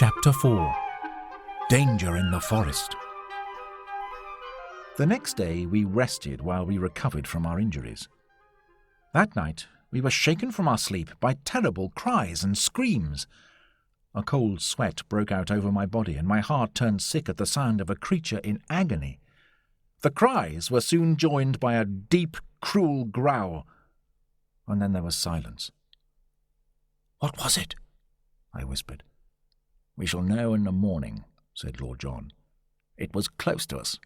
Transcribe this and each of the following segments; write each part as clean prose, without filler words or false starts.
Chapter 4. Danger in the Forest. The next day we rested while we recovered from our injuries. That night we were shaken from our sleep by terrible cries and screams. A cold sweat broke out over my body, and my heart turned sick at the sound of a creature in agony. The cries were soon joined by a deep, cruel growl, and then there was silence. "What was it?" I whispered. "We shall know in the morning," said Lord John. "It was close to us."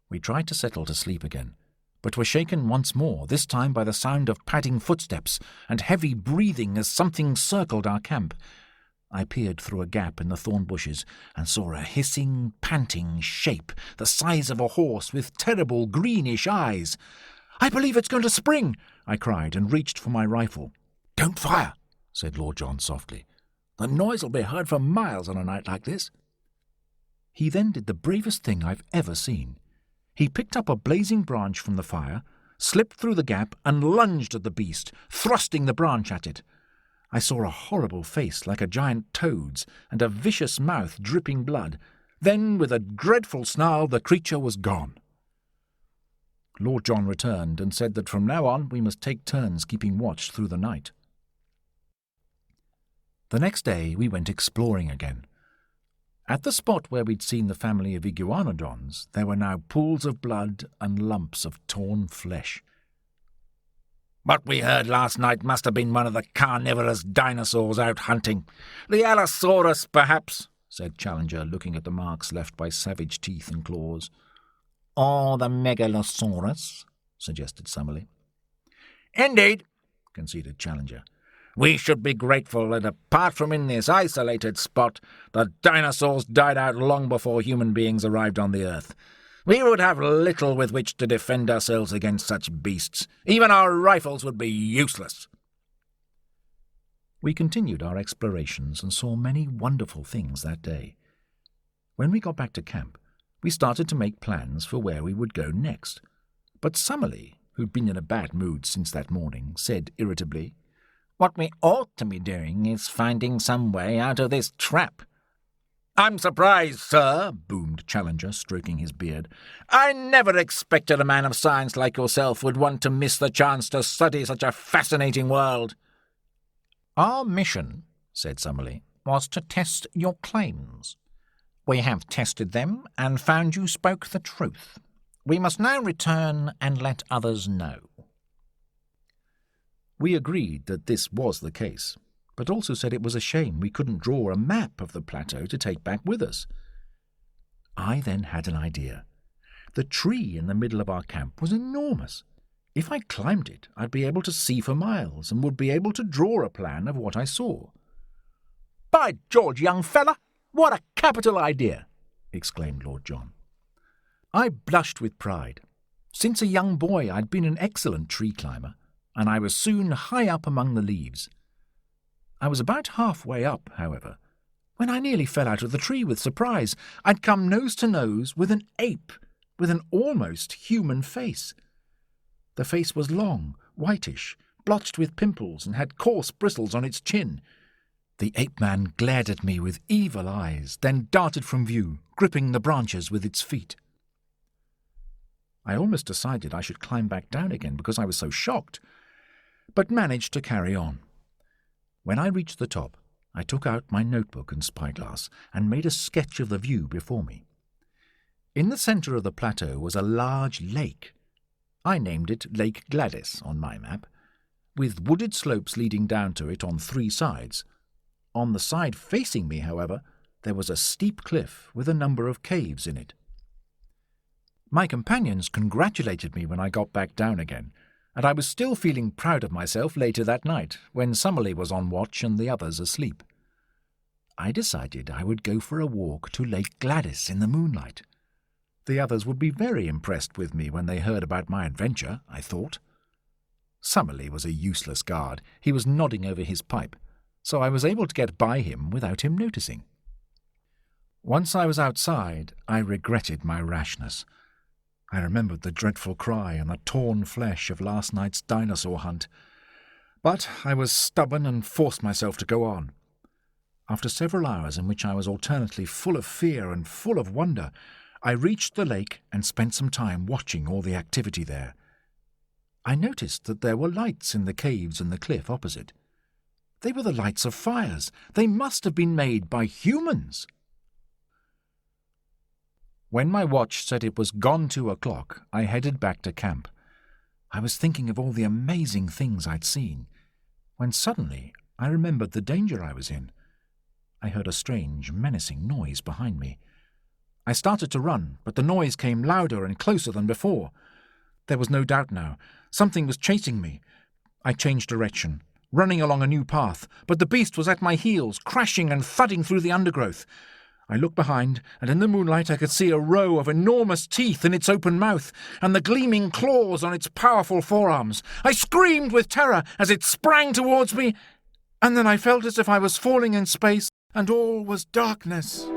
We tried to settle to sleep again, but were shaken once more, this time by the sound of padding footsteps and heavy breathing as something circled our camp. I peered through a gap in the thorn bushes and saw a hissing, panting shape, the size of a horse, with terrible greenish eyes. "I believe it's going to spring!" I cried, and reached for my rifle. "Don't fire," said Lord John softly. "The noise will be heard for miles on a night like this." He then did the bravest thing I've ever seen. He picked up a blazing branch from the fire, slipped through the gap, and lunged at the beast, thrusting the branch at it. I saw a horrible face like a giant toad's, and a vicious mouth dripping blood. Then, with a dreadful snarl, the creature was gone. Lord John returned and said that from now on we must take turns keeping watch through the night. The next day we went exploring again. At the spot where we'd seen the family of iguanodons, there were now pools of blood and lumps of torn flesh. "What we heard last night must have been one of the carnivorous dinosaurs out hunting. The Allosaurus, perhaps," said Challenger, looking at the marks left by savage teeth and claws. "Or the Megalosaurus," suggested Summerlee. "Indeed," conceded Challenger. "We should be grateful that, apart from in this isolated spot, the dinosaurs died out long before human beings arrived on the earth. We would have little with which to defend ourselves against such beasts. Even our rifles would be useless." We continued our explorations and saw many wonderful things that day. When we got back to camp, we started to make plans for where we would go next. But Summerlee, who'd been in a bad mood since that morning, said irritably, "What we ought to be doing is finding some way out of this trap." "I'm surprised, sir," boomed Challenger, stroking his beard. "I never expected a man of science like yourself would want to miss the chance to study such a fascinating world." "Our mission," said Summerlee, "was to test your claims. We have tested them and found you spoke the truth. We must now return and let others know." We agreed that this was the case, but also said it was a shame we couldn't draw a map of the plateau to take back with us. I then had an idea. The tree in the middle of our camp was enormous. If I climbed it, I'd be able to see for miles and would be able to draw a plan of what I saw. "By George, young fella, what a capital idea!" exclaimed Lord John. I blushed with pride. Since a young boy I'd been an excellent tree climber, and I was soon high up among the leaves. I was about halfway up, however, when I nearly fell out of the tree with surprise. I'd come nose to nose with an ape, with an almost human face. The face was long, whitish, blotched with pimples, and had coarse bristles on its chin. The ape-man glared at me with evil eyes, then darted from view, gripping the branches with its feet. I almost decided I should climb back down again because I was so shocked, but managed to carry on. When I reached the top, I took out my notebook and spyglass and made a sketch of the view before me. In the centre of the plateau was a large lake. I named it Lake Gladys on my map, with wooded slopes leading down to it on 3 sides. On the side facing me, however, there was a steep cliff with a number of caves in it. My companions congratulated me when I got back down again, and I was still feeling proud of myself later that night, when Summerlee was on watch and the others asleep. I decided I would go for a walk to Lake Gladys in the moonlight. The others would be very impressed with me when they heard about my adventure, I thought. Summerlee was a useless guard. He was nodding over his pipe, so I was able to get by him without him noticing. Once I was outside, I regretted my rashness. I remembered the dreadful cry and the torn flesh of last night's dinosaur hunt. But I was stubborn and forced myself to go on. After several hours in which I was alternately full of fear and full of wonder, I reached the lake and spent some time watching all the activity there. I noticed that there were lights in the caves and the cliff opposite. They were the lights of fires. They must have been made by humans. When my watch said it was gone 2 o'clock, I headed back to camp. I was thinking of all the amazing things I'd seen, when suddenly I remembered the danger I was in. I heard a strange, menacing noise behind me. I started to run, but the noise came louder and closer than before. There was no doubt now. Something was chasing me. I changed direction, running along a new path, but the beast was at my heels, crashing and thudding through the undergrowth. I looked behind, and in the moonlight I could see a row of enormous teeth in its open mouth, and the gleaming claws on its powerful forearms. I screamed with terror as it sprang towards me, and then I felt as if I was falling in space, and all was darkness.